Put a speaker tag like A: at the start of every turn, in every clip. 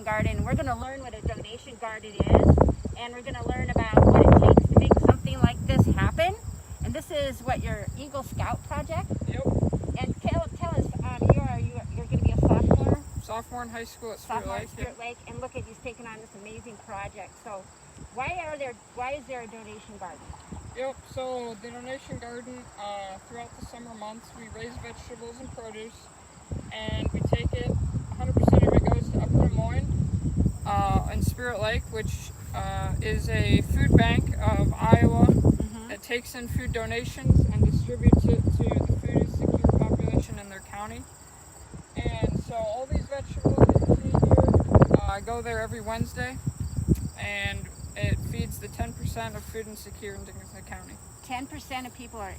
A: garden. We're going to learn what a donation garden is, and we're going to learn about what it takes to make something like this happen. And this is what your Eagle Scout project.
B: Yep.
A: And tell us, you're going to be a sophomore.
B: Sophomore in high school at Spirit
A: Sophomore
B: Lake.
A: at Spirit Lake, and look at you've taken on this amazing project. So, why is there a donation garden?
B: Yep. So the donation garden, throughout the summer months, we raise vegetables and produce, and we take it. 100% of it goes to Upper Des Moines in Spirit Lake, which is a food bank of Iowa that takes in food donations and distributes it to the food insecure population in their county. And so all these vegetables that you see here go there every Wednesday, and it feeds the 10% of food insecure in Dickinson County.
A: 10% of people are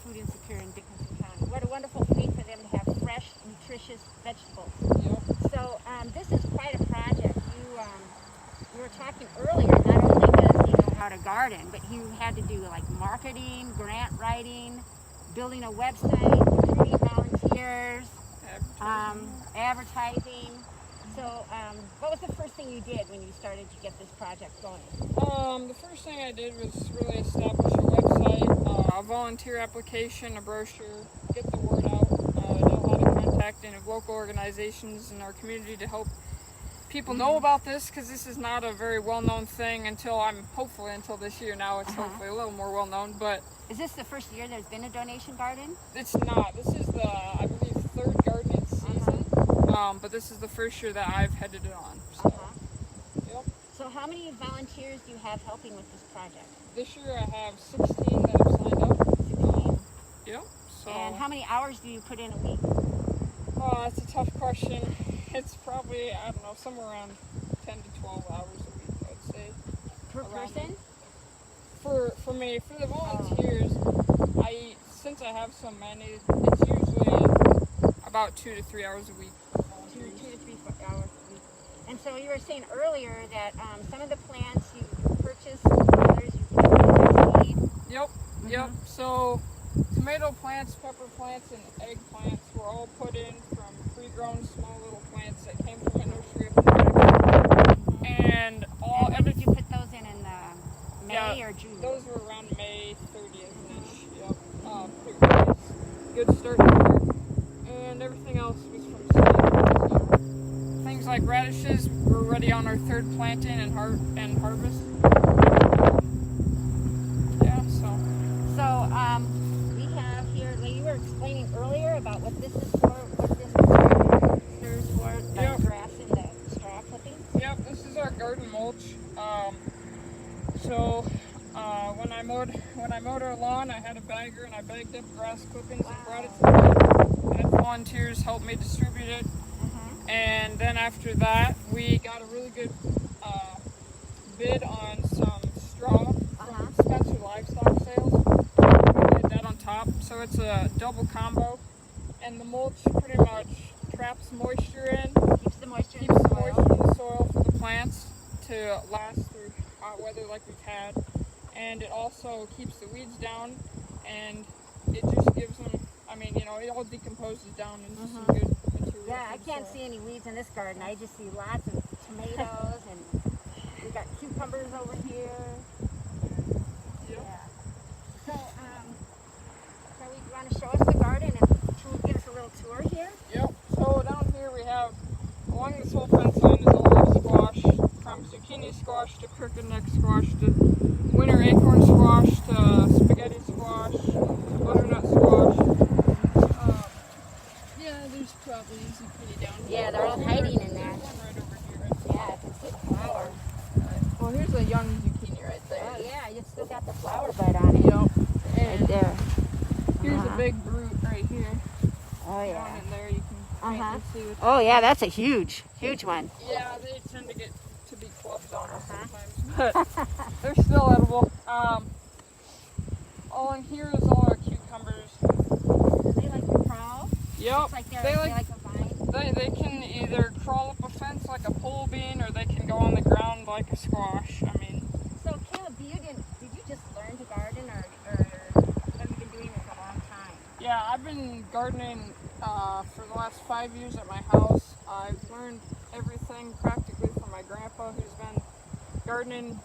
A: food insecure in Dickinson County. What a wonderful thing for them to have fresh, nutritious vegetables.
B: Yep.
A: So this is quite a project. We were talking earlier, not only does he know how to garden, but he had to do like marketing, grant writing, building a website, recruiting volunteers, advertising. So what was the first thing you did when you started to get this project going?
B: The first thing I did was really establish a website, a volunteer application, a brochure, get the word out. I did a lot of contacting of local organizations in our community to help people know about this, because this is not a very well-known thing until this year. Now it's hopefully a little more well-known. But
A: is this the first year there's been a donation garden?
B: It's not. This is the, I believe, third gardening season. But this is the first year that I've headed it on. So, yep.
A: So how many volunteers do you have helping with this project?
B: This year I have 16 that have signed up.
A: 16?
B: Yep. So,
A: and how many hours do you put in a week?
B: Oh, that's a tough question. It's probably, I don't know, somewhere around 10 to 12 hours a week, I'd say.
A: Per person?
B: For me, for the volunteers, since I have so many, it's usually about 2 to 3 hours a week.
A: 2 to 3 hours a week. And so you were saying earlier that some of the plants you purchase, others you can seed.
B: Yep, yep. So tomato plants, pepper plants, and eggplants were all put in from pre-grown small little plants that came from a nursery up in the And
A: when did you put those in May or June?
B: Those were around May 30th-ish. Yep. Pretty nice. Good start to the year. And everything else was from seed. Things like radishes, we're already on our third planting and harvest. Yeah, so
A: we have here, like you were explaining earlier about what this is for, what this serves for, the grass and the straw clippings.
B: Yep, this is our garden mulch. When I mowed our lawn, I had a bagger and I bagged up grass clippings and brought it to the field. I had volunteers help me distribute it. And then after that, we got a really good bid on some straw from Spencer Livestock Sales. We did that on top, so it's a double combo. And the mulch pretty much traps moisture in,
A: keeps the moisture in
B: the soil for the plants to last through hot weather like we've had. And it also keeps the weeds down, and it just gives them, it all decomposes down into some good material.
A: Yeah, I can't see any weeds in this garden. I just see lots of tomatoes, and we got cucumbers over here.
B: Yep.
A: Yeah. So, you want to show us the garden and give us a little tour here?
B: Yep. So down here we have, along this whole fence line is all our squash, from zucchini squash to crooked neck squash to winter acorn squash to spaghetti squash, butternut squash. There's probably zucchini down here.
A: Yeah, they're all hiding in that.
B: Right over here.
A: Yeah, I can see the flower.
B: Well, here's a young zucchini right there.
A: Oh yeah, you still got the flower bud on it.
B: Yep.
A: Right there.
B: Here's a big root right here.
A: Oh yeah.
B: Down in there you can faintly see with
A: Oh yeah, that's a huge one.
B: Yeah, they tend to get to be clubbed on us sometimes, but they're still edible. All in here is all our cucumbers.
A: Do they like to crawl?
B: Yep.
A: They like a vine?
B: They can either crawl up a fence like a pole bean, or they can go on the ground like a squash.
A: So Caleb, did you just learn to garden, or have you been doing this a long time?
B: Yeah, I've been gardening for the last 5 years at my house. I've learned everything practically grandpa who's been gardening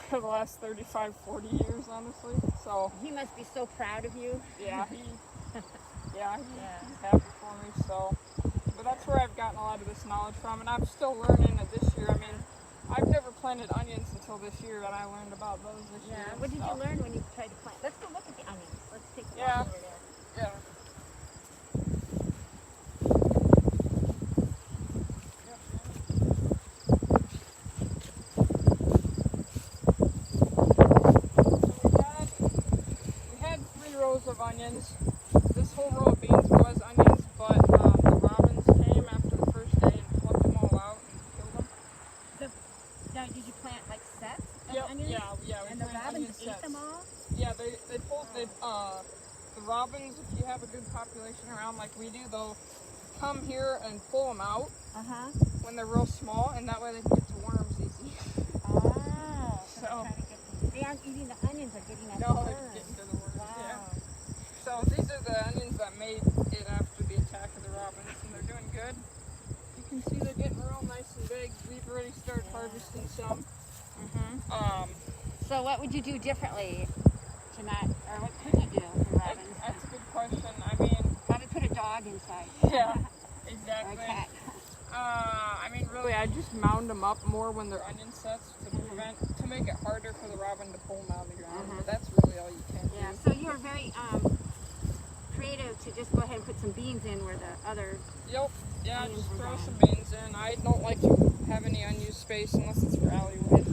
B: for the last 35, 40 years, honestly. So
A: He must be so proud of you.
B: yeah, he's happy for me. So, but that's where I've gotten a lot of this knowledge from, and I'm still learning it this year. I mean, I've never planted onions until this year, and I learned about those this year.
A: What did you learn when you tried to plant? Let's go look at the onions. Let's take a walk over there.
B: Yeah. Of onions. This whole row of beans was onions, but the robins came after the first day and plucked them all out and killed them.
A: Now, did you plant like sets of
B: Yep,
A: onions?
B: yeah.
A: And the robins ate them all?
B: Yeah, they pulled the robins. If you have a good population around like we do, they'll come here and pull them out when they're real small, and that way they can get to worms easy.
A: Oh,
B: so
A: they aren't eating the onions; they're getting at the
B: no,
A: worms.
B: they're getting to the worms.
A: Wow.
B: Yeah. So these are the onions that made it after the attack of the robins, and they're doing good. You can see they're getting real nice and big. We've already started harvesting some.
A: So what would you do differently to not, or what could you do for robins?
B: That's a good question. I mean,
A: Probably put a dog inside.
B: yeah,
A: Or
B: exactly.
A: a cat.
B: I mean, really, I just mound them up more when they're onion sets to make it harder for the robin to pull them out of the ground. But that's really all you can do.
A: Yeah. So you were very creative to just go ahead and put some beans in where the other.
B: Yep. Yeah,
A: onions
B: just
A: were
B: throw
A: gone.
B: some beans in. I don't like to have any unused space unless it's for alleyways.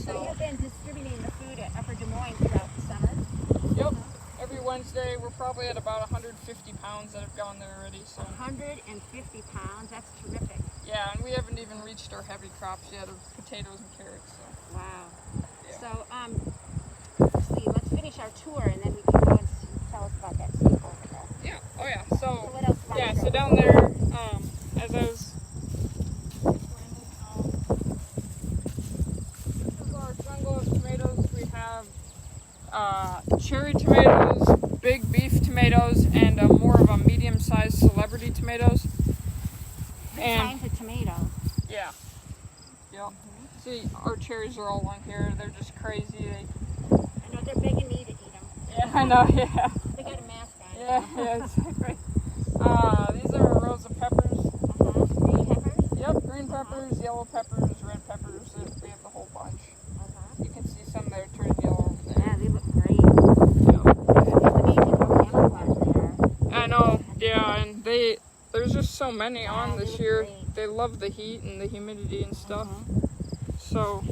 A: So you've been distributing the food at Upper Des Moines throughout the summer.
B: Yep. Every Wednesday, we're probably at about 150 pounds that have gone there already. So
A: 150 pounds. That's terrific.
B: yeah, and we haven't even reached our heavy crops yet of potatoes and carrots. So
A: Wow.
B: yeah.
A: So let's see. Let's finish our tour and then we can go and tell us about that steep over there.
B: Yeah. Oh yeah.
A: So what else?
B: Yeah, so down there, as I was this is our jungle of tomatoes. We have cherry tomatoes, big beef tomatoes, and more of a medium-sized celebrity tomatoes.
A: Kinds of tomatoes.
B: Yeah. Yep. See, our cherries are all on here. They're just crazy.
A: I know they're big and need to eat them.
B: Yeah, I know. Yeah.
A: They got a mask on.
B: Yeah, exactly. These are rows of peppers.
A: Green peppers.
B: Yep, green peppers, yellow peppers, red peppers. We have the whole bunch. You can see some that are turning yellow over there.
A: Yeah, they look great.
B: Yeah.
A: It's amazing how camouflage they are.
B: I know. Yeah, and there's just so many on
A: they
B: this
A: look
B: year.
A: great.
B: They love the heat and the humidity and stuff. So,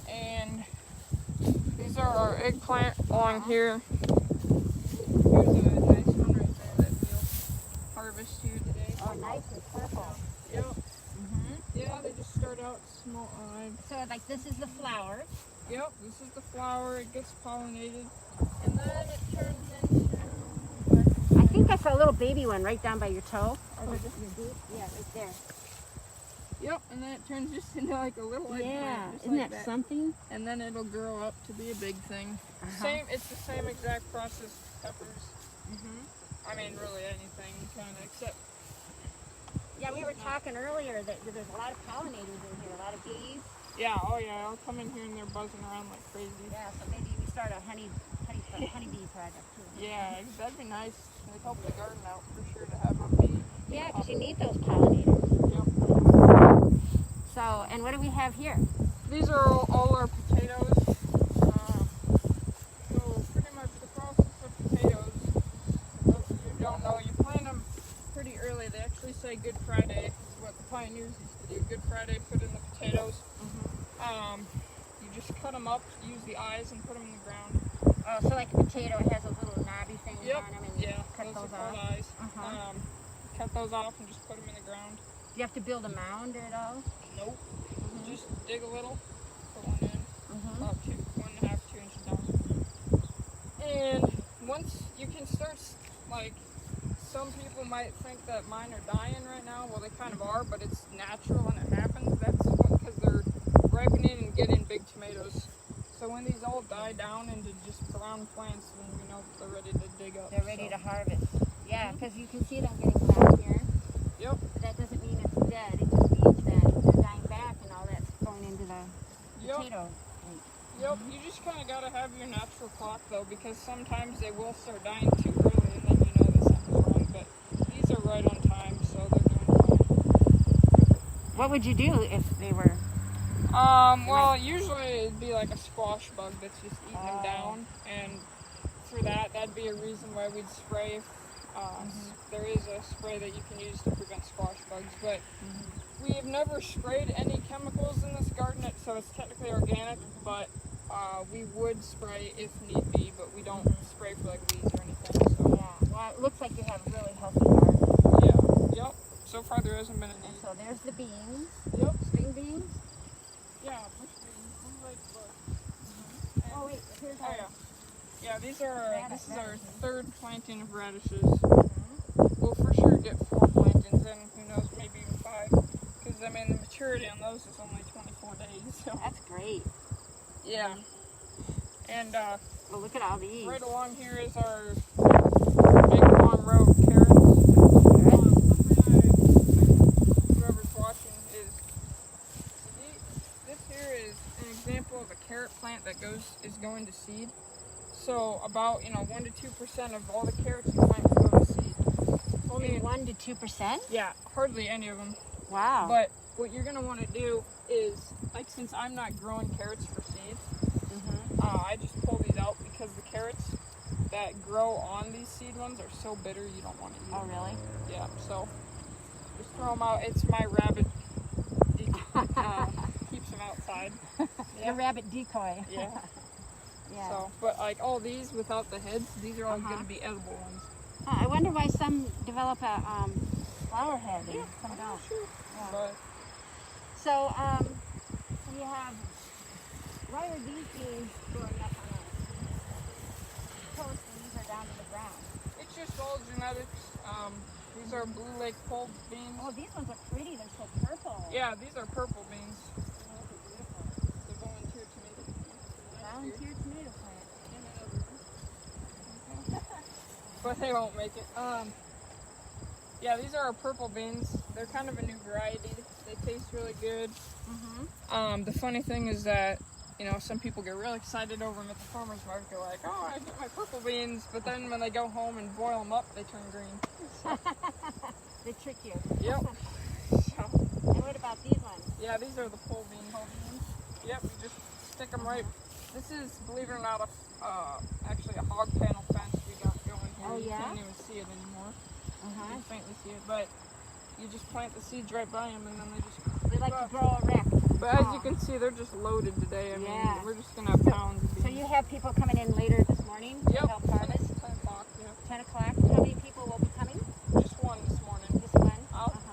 B: and these are our eggplant along here. Here's a nice one right there that we'll harvest here today.
A: Oh, nice and purple.
B: Yep. Yeah, they just start out small.
A: So like this is the flower.
B: Yep, this is the flower. It gets pollinated, and then it turns into.
A: I think that's a little baby one right down by your toe. Or is it your boot? Yeah, right there.
B: Yep, and then it turns just into like a little eggplant.
A: Yeah,
B: just
A: isn't
B: like
A: that something?
B: And then it'll grow up to be a big thing. It's the same exact process with peppers. I mean, really anything kind of, except.
A: Yeah, we were talking earlier that there's a lot of pollinators in here, a lot of bees.
B: Yeah, oh yeah, I'll come in here and they're buzzing around like crazy.
A: Yeah, so maybe we start a honeybee project too.
B: Yeah, that'd be nice. It'd help the garden out for sure to have a bee.
A: Yeah, because you need those pollinators.
B: Yep.
A: So, and what do we have here?
B: These are all our potatoes. So pretty much the process of potatoes, for those of you who don't know, you plant them pretty early. They actually say Good Friday. It's what the pioneers used to do. Good Friday, put in the potatoes. You just cut them up, use the eyes, and put them in the ground.
A: Oh, so like a potato, it has those little knobby things
B: Yep.
A: on them, and you cut those
B: are called
A: off.
B: eyes. Cut those off and just put them in the ground.
A: Do you have to build a mound at all?
B: Nope. Just dig a little, put one in, about 1.5, 2 inches down. And once you can start, like, some people might think that mine are dying right now. Well, they kind of are, but it's natural and it happens. That's because they're ripening and getting big tomatoes. So when these all die down into just brown plants, then we know that they're ready to dig up.
A: They're ready to harvest. Yeah, because you can see them getting brown here.
B: Yep.
A: But
B: Yep, you just kind of got to have your natural clock though, because sometimes they will start dying too early and then you know that something's wrong, but these are right on time, so they're doing fine.
A: What would you do if they were?
B: Well, usually it'd be like a squash bug that's just eating them down, and for that'd be a reason why we'd spray. There is a spray that you can use to prevent squash bugs, but we have never sprayed any chemicals in this garden, so it's technically organic, but we would spray if need be, but we don't spray for like weeds or anything. So.
A: Yeah, well, it looks like you have a really healthy garden.
B: Yeah, yep. So far there hasn't been any.
A: And so there's the beans.
B: Yep.
A: String beans.
B: Yeah, bush beans. Blue lake bush.
A: Oh wait, here's
B: Oh
A: our.
B: yeah. Yeah, this is our third planting of radishes.
A: Mhm.
B: We'll for sure get 4 plantings in, who knows, maybe even 5. Because, I mean, the maturity on those is only 24 days. So.
A: That's great.
B: Yeah. And
A: Oh, look at all these.
B: right along here is our big long row of carrots. Whoever's watching is... This here is an example of a carrot plant that is going to seed. So about 1 to 2% of all the carrots you plant will go to seed.
A: Only 1 to 2%.
B: Yeah, hardly any of them.
A: Wow.
B: But what you're gonna want to do is, like, since I'm not growing carrots for seed, I just pull these out because the carrots that grow on these seed ones are so bitter you don't want to eat them.
A: Oh really?
B: Yeah. So just throw them out. It's my rabbit keeps them outside.
A: The rabbit decoy.
B: Yeah.
A: Yeah.
B: So, but like all these without the heads, these are all going to be edible ones.
A: I wonder why some develop a flower head and some don't.
B: Sure.
A: Yeah.
B: But
A: So you have, why are these beans growing up on a post and these are down to the ground?
B: it's just all genetics. These are blue lake pole beans.
A: Oh, these ones are pretty. They're so purple.
B: Yeah, these are purple beans.
A: Oh, they're beautiful.
B: The volunteer tomato plant.
A: Volunteer tomato plant.
B: But they won't make it. Yeah, these are our purple beans. They're kind of a new variety. They taste really good. The funny thing is that, some people get really excited over them at the farmer's market. They're like, oh, I get my purple beans. But then when they go home and boil them up, they turn green. So,
A: They trick you.
B: yep. So,
A: And what about these ones?
B: yeah, these are the pole beans. Yep, you just stick them right. This is, believe it or not, actually a hog panel fence we got going here.
A: Oh,
B: You
A: yeah?
B: can't even see it anymore. You can faintly see it, but you just plant the seeds right by them, and then they just.
A: They like to grow erect.
B: But as you can see, they're just loaded today. I mean,
A: Yeah.
B: we're just gonna have pounds of
A: So
B: beans.
A: you have people coming in later this morning to
B: Yep.
A: help harvest?
B: 10 o'clock. Yeah.
A: 10 o'clock. How many people will be coming?
B: Just one this morning.
A: Just one?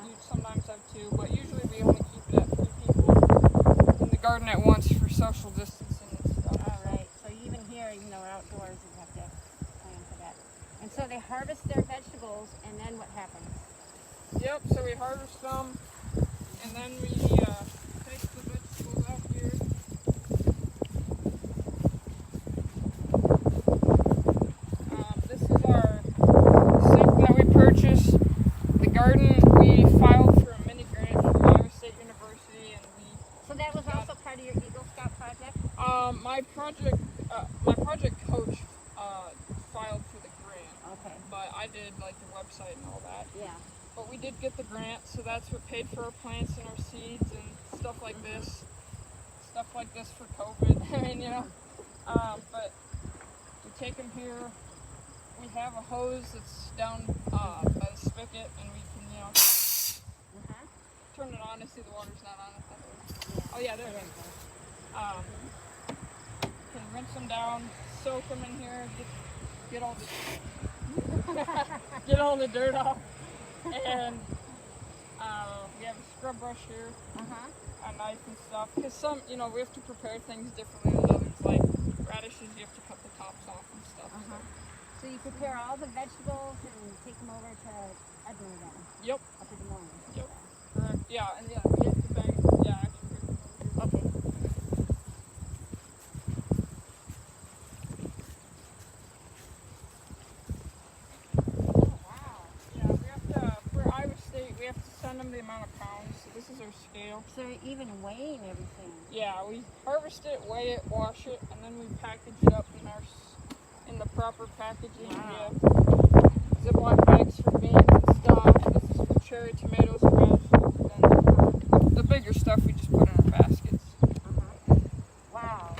B: You sometimes have 2, but usually we only keep it at 3 people in the garden at once for social distancing and stuff.
A: All right. So even here, even though we're outdoors, you have to plan for that. And so they harvest their vegetables, and then what happens?
B: Yep, so we harvest them, and then we take the vegetables out here. This is our sink that we purchased. The garden, we filed for a mini grant from Iowa State University, and we...
A: So that was also part of your Eagle Scout project?
B: My project coach filed for the grant,
A: Okay.
B: but I did like the website and all that.
A: Yeah.
B: But we did get the grant, so that's what paid for our plants and our seeds and stuff like this. Stuff like this for COVID. I mean, but we take them here. We have a hose that's down by the spigot, and we can, turn it on to see the water's not on it. Oh yeah, there it is. Can rinse them down, soak them in here, get all the dirt off. And we have a scrub brush here, a knife and stuff. Because some, we have to prepare things differently than others. Like radishes, you have to cut the tops off and stuff.
A: So you prepare all the vegetables and take them over to Edmund then?
B: Yep.
A: Up in the morning?
B: Yep. Correct. Yeah, and we have to bang. Yeah, actually.
A: Okay.
B: Yeah, we have to, for Iowa State, we have to send them the amount of pounds. So this is our scale.
A: So you're even weighing everything.
B: Yeah, we harvest it, weigh it, wash it, and then we package it up in the proper packaging.
A: Wow.
B: We have Ziploc bags for beans and stuff. This is for cherry tomatoes and vegetables. And the bigger stuff we just put in our baskets.
A: Wow.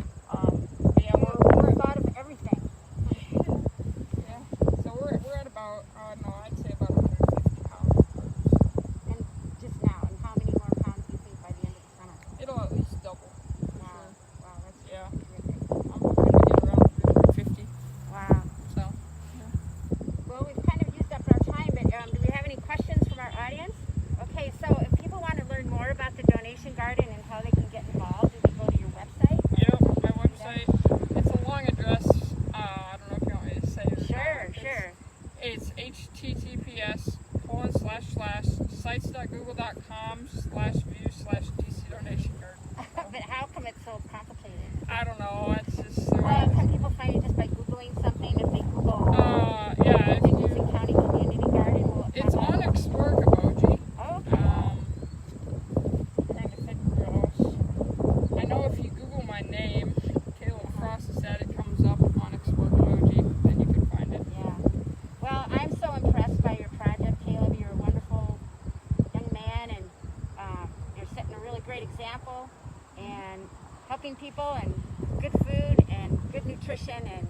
B: Yeah,
A: We're thought of everything.
B: yeah. So we're at about no, I'd say about 150 pounds.
A: And just now, and how many more pounds do you think by the end of the summer?
B: It'll at least double. For
A: Wow.
B: sure.
A: Wow, that's
B: Yeah.
A: terrific.
B: I'm hoping to get around 350.
A: Wow.
B: So.
A: Well, we've kind of used up our time, but do we have any questions from our audience? Okay, so if people want to learn more about the donation garden and how they can get involved, do they go to your website?
B: Yep, my website. It's a long address. I don't know if you want me to say it.
A: Sure.
B: It's https://sites.google.com/view/DC donation garden.
A: But how come it's so complicated?
B: I don't know. It's just.
A: Well, can people find it just by Googling something? If they Google
B: Yeah. If
A: Dickinson County Community Garden, will it
B: it's
A: pop
B: on
A: up?
B: Explore Kaboji.
A: Oh, okay.
B: Trying to think where else. I know if you Google my name, Caleb Frostestad, it comes up on Explore Kaboji, and you can find it.
A: Yeah. Well, I'm so impressed by your project, Caleb. You're a wonderful young man, and you're setting a really great example and helping people, and good food and good nutrition, and